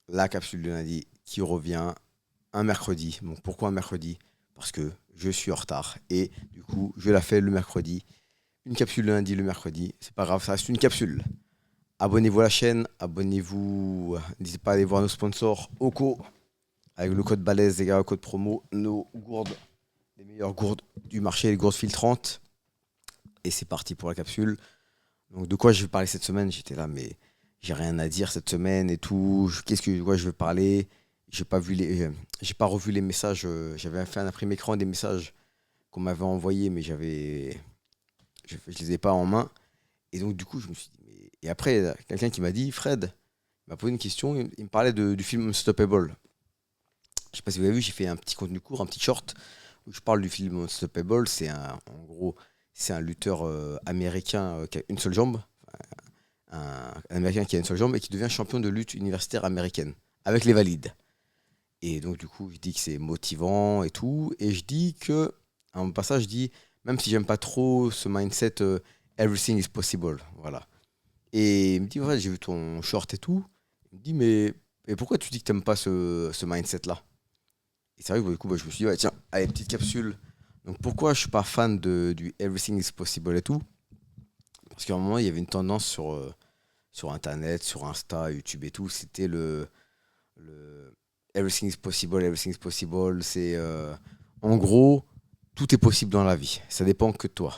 la capsule de lundi qui revient un mercredi. Bon, pourquoi un mercredi? Parce que je suis en retard et du coup, je la fais le mercredi. Une capsule le lundi, le mercredi. C'est pas grave, ça reste une capsule. Abonnez-vous à la chaîne, abonnez-vous. N'hésitez pas à aller voir nos sponsors Oko avec le code balèze, les gars, le code promo. Nos gourdes, les meilleures gourdes du marché, les gourdes filtrantes. Et c'est parti pour la capsule. Donc, de quoi je vais parler cette semaine? J'étais là, mais j'ai rien à dire cette semaine et tout. De quoi je vais parler? J'ai pas revu les messages. J'avais fait un imprimé écran des messages qu'on m'avait envoyés, mais je les ai pas en main. Et donc, du coup, je me suis dit, et après, quelqu'un qui m'a dit, Fred, il m'a posé une question. Il me parlait du film Unstoppable. Je sais pas si vous avez vu, j'ai fait un petit contenu court, un petit short où je parle du film Unstoppable. En gros, c'est un lutteur américain qui a une seule jambe, un américain qui a une seule jambe et qui devient champion de lutte universitaire américaine avec les valides. Et donc, du coup, je dis que c'est motivant et tout. Et je dis que, à un passage, je dis, même si j'aime pas trop ce mindset, everything is possible. Voilà. Et il me dit, ouais, j'ai vu ton short et tout. Il me dit, mais pourquoi tu dis que t'aimes pas ce mindset-là? Et c'est vrai que du coup, bah, je me suis dit, ouais, tiens, allez, petite capsule. Donc, pourquoi je suis pas fan du everything is possible et tout? Parce qu'à un moment, il y avait une tendance sur Internet, sur Insta, YouTube et tout. C'était le everything is possible, everything is possible. En gros, tout est possible dans la vie. Ça dépend que de toi.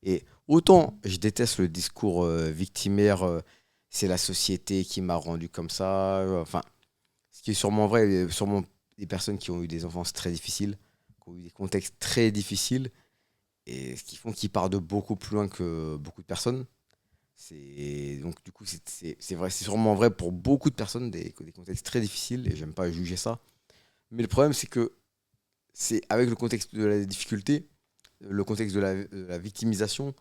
Et autant je déteste le discours victimaire, c'est la société qui m'a rendu comme ça. Enfin, ce qui est sûrement vrai, il y a sûrement des personnes qui ont eu des enfances très difficiles, qui ont eu des contextes très difficiles, et ce qui font qu'ils partent de beaucoup plus loin que beaucoup de personnes. Donc du coup, c'est vrai, c'est sûrement vrai pour beaucoup de personnes, des contextes très difficiles, et j'aime pas juger ça. Mais le problème, c'est que c'est avec le contexte de la difficulté, le contexte de la victimisation,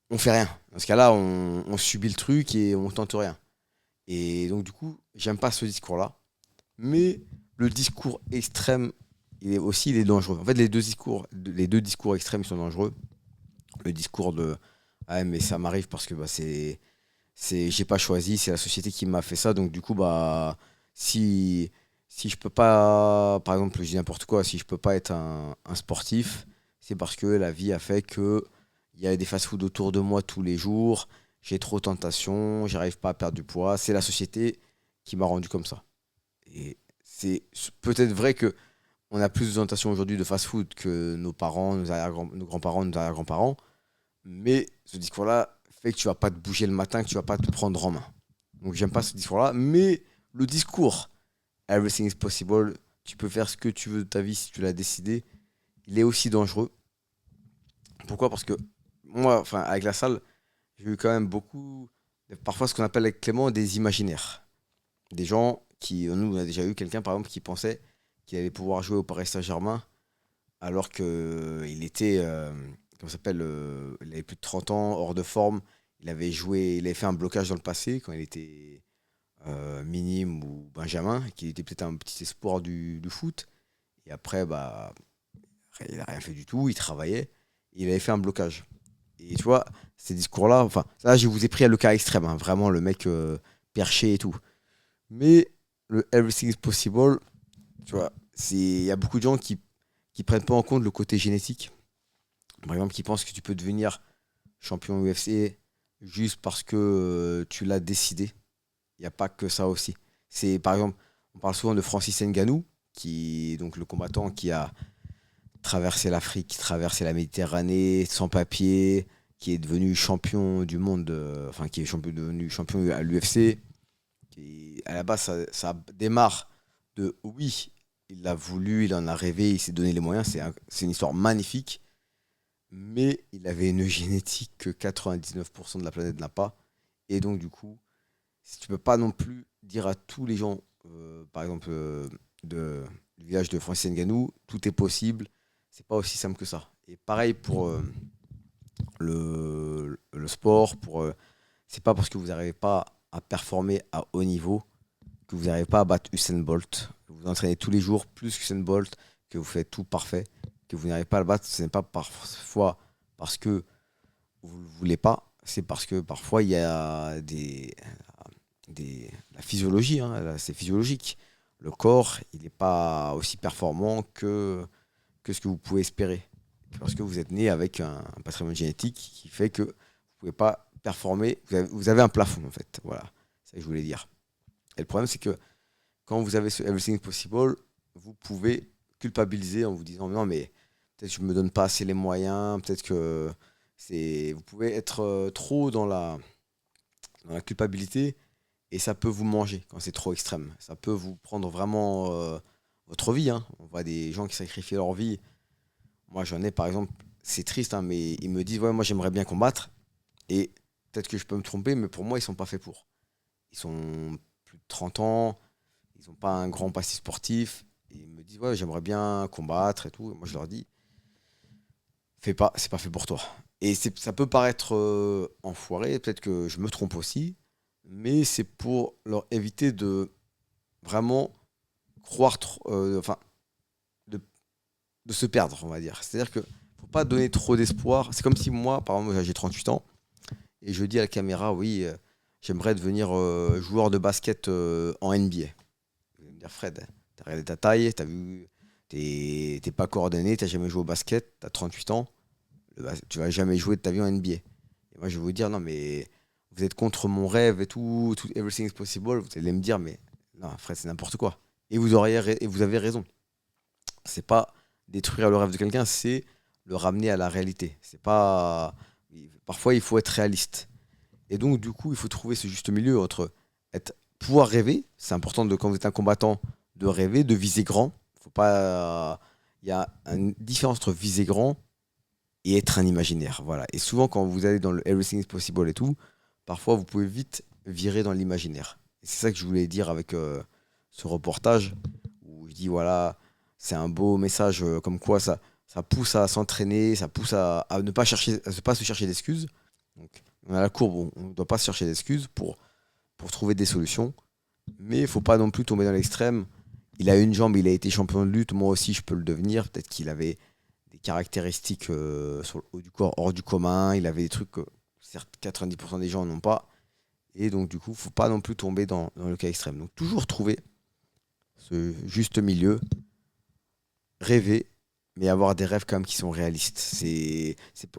on fait rien. Dans ce cas-là, on subit le truc et on tente rien. Et donc du coup, j'aime pas ce discours-là. Mais le discours extrême, il est dangereux. En fait, les deux discours extrêmes, ils sont dangereux. Le discours de ah mais ça m'arrive parce que bah, j'ai pas choisi, c'est la société qui m'a fait ça. Donc du coup bah si si je peux pas, par exemple, je dis n'importe quoi, si je peux pas être un sportif, c'est parce que la vie a fait que il y a des fast-food autour de moi tous les jours. J'ai trop de tentations, j'arrive pas à perdre du poids. C'est la société qui m'a rendu comme ça. Et c'est peut-être vrai que on a plus de tentation aujourd'hui de fast-food que nos parents, nos grands-parents, nos arrière-grands-parents. Mais ce discours-là fait que tu vas pas te bouger le matin, que tu vas pas te prendre en main. Donc j'aime pas ce discours-là. Mais le discours, everything is possible, tu peux faire ce que tu veux de ta vie si tu l'as décidé, il est aussi dangereux. Pourquoi? Parce que moi, enfin, avec la salle, j'ai eu quand même beaucoup, parfois ce qu'on appelle avec Clément des imaginaires. Des gens qui, nous, on a déjà eu quelqu'un par exemple qui pensait qu'il allait pouvoir jouer au Paris Saint-Germain alors qu'il était, comment ça s'appelle, il avait plus de 30 ans, hors de forme. Il avait fait un blocage dans le passé quand il était minime ou benjamin, qu'il était peut-être un petit espoir du foot. Et après, bah, il n'a rien fait du tout, il travaillait, et il avait fait un blocage. Et tu vois, ces discours-là, enfin, là, je vous ai pris le cas extrême, hein, vraiment le mec perché et tout. Mais le everything is possible, tu vois, il y a beaucoup de gens qui prennent pas en compte le côté génétique. Par exemple, qui pensent que tu peux devenir champion UFC juste parce que tu l'as décidé. Il n'y a pas que ça aussi. C'est par exemple, on parle souvent de Francis Ngannou, qui est donc le combattant qui a traversé l'Afrique, qui a traversé la Méditerranée sans papier, qui est devenu champion du monde, enfin qui est devenu champion à l'UFC. À la base, ça démarre de oui, il l'a voulu, il en a rêvé, il s'est donné les moyens. C'est une histoire magnifique, mais il avait une génétique que 99% de la planète n'a pas. Et donc, du coup, si tu peux pas non plus dire à tous les gens, par exemple, de, du village de Francis Ngannou, tout est possible, c'est pas aussi simple que ça. Et pareil pour le sport, c'est pas parce que vous n'arrivez pas à performer à haut niveau que vous n'arrivez pas à battre Usain Bolt, que vous entraînez tous les jours plus qu'Usain Bolt, que vous faites tout parfait, que vous n'arrivez pas à le battre, ce n'est pas parfois parce que vous ne le voulez pas, c'est parce que parfois il y a la physiologie, hein, là, c'est physiologique. Le corps, il n'est pas aussi performant que ce que vous pouvez espérer. Parce que vous êtes né avec un patrimoine génétique qui fait que vous ne pouvez pas performer. Vous avez un plafond, en fait. Voilà, c'est ça que je voulais dire. Et le problème, c'est que quand vous avez ce Everything is Possible, vous pouvez culpabiliser en vous disant non, mais peut-être que je ne me donne pas assez les moyens, peut-être que vous pouvez être trop dans la culpabilité et ça peut vous manger quand c'est trop extrême. Ça peut vous prendre vraiment votre vie, hein. On voit des gens qui sacrifient leur vie. Moi, j'en ai par exemple, c'est triste, hein, mais ils me disent ouais, moi j'aimerais bien combattre et peut-être que je peux me tromper, mais pour moi, ils sont pas faits pour. Ils sont plus de 30 ans, ils n'ont pas un grand passif sportif. Et ils me disent ouais, j'aimerais bien combattre et tout. Et moi, je leur dis fais pas, c'est pas fait pour toi. Et ça peut paraître enfoiré, peut-être que je me trompe aussi, mais c'est pour leur éviter de vraiment croire trop, enfin, de, de se perdre, on va dire. C'est-à-dire que faut pas donner trop d'espoir. C'est comme si moi, par exemple, j'ai 38 ans, et je dis à la caméra, oui, j'aimerais devenir joueur de basket en NBA. Vous allez me dire, Fred, t'as regardé ta taille, t'as vu, t'es pas coordonné, t'as jamais joué au basket, t'as 38 ans, tu vas jamais jouer de ta vie en NBA. Et moi, je vais vous dire, non, mais vous êtes contre mon rêve et tout, everything is possible. Vous allez me dire, mais non, Fred, c'est n'importe quoi. Et vous avez raison. C'est pas détruire le rêve de quelqu'un, c'est le ramener à la réalité. C'est pas. Parfois, il faut être réaliste. Et donc, du coup, il faut trouver ce juste milieu entre pouvoir rêver. C'est important quand vous êtes un combattant de rêver, de viser grand. Faut pas. Il y a une différence entre viser grand et être un imaginaire. Voilà. Et souvent, quand vous allez dans le Everything is Possible et tout, parfois, vous pouvez vite virer dans l'imaginaire. Et c'est ça que je voulais dire avec ce reportage où je dis voilà, c'est un beau message comme quoi ça pousse à s'entraîner, ça pousse à ne pas chercher, à ne pas se chercher d'excuses. Donc, on a la courbe, on ne doit pas se chercher d'excuses pour trouver des solutions. Mais il ne faut pas non plus tomber dans l'extrême. Il a une jambe, il a été champion de lutte, moi aussi je peux le devenir. Peut-être qu'il avait des caractéristiques sur le haut du corps hors du commun, il avait des trucs que certes 90% des gens n'ont pas. Et donc du coup, il ne faut pas non plus tomber dans le cas extrême. Donc toujours trouver ce juste milieu, rêver, mais avoir des rêves quand même qui sont réalistes.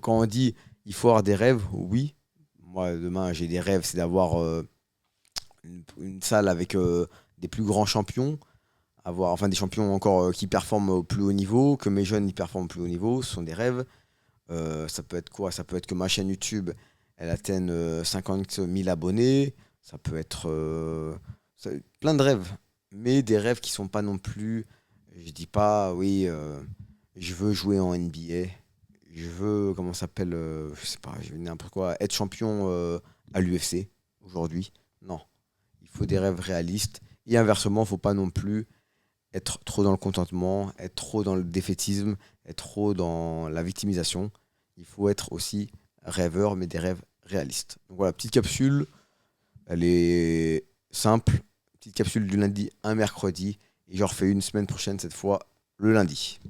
Quand on dit il faut avoir des rêves, oui. Moi, demain, j'ai des rêves, c'est d'avoir une salle avec des plus grands champions, avoir enfin des champions encore qui performent au plus haut niveau, que mes jeunes y performent au plus haut niveau, ce sont des rêves. Ça peut être quoi? Ça peut être que ma chaîne YouTube, elle atteigne 50 000 abonnés. Ça peut être plein de rêves, mais des rêves qui sont pas non plus. Je dis pas, oui, je veux jouer en NBA. Je veux, comment ça s'appelle, je sais pas, je veux n'importe quoi, être champion à l'UFC aujourd'hui. Non, il faut des rêves réalistes. Et inversement, il faut pas non plus être trop dans le contentement, être trop dans le défaitisme, être trop dans la victimisation. Il faut être aussi rêveur, mais des rêves réalistes. Donc voilà, petite capsule, elle est simple. Petite capsule du lundi, un mercredi. Et j'en refais une semaine prochaine, cette fois, le lundi.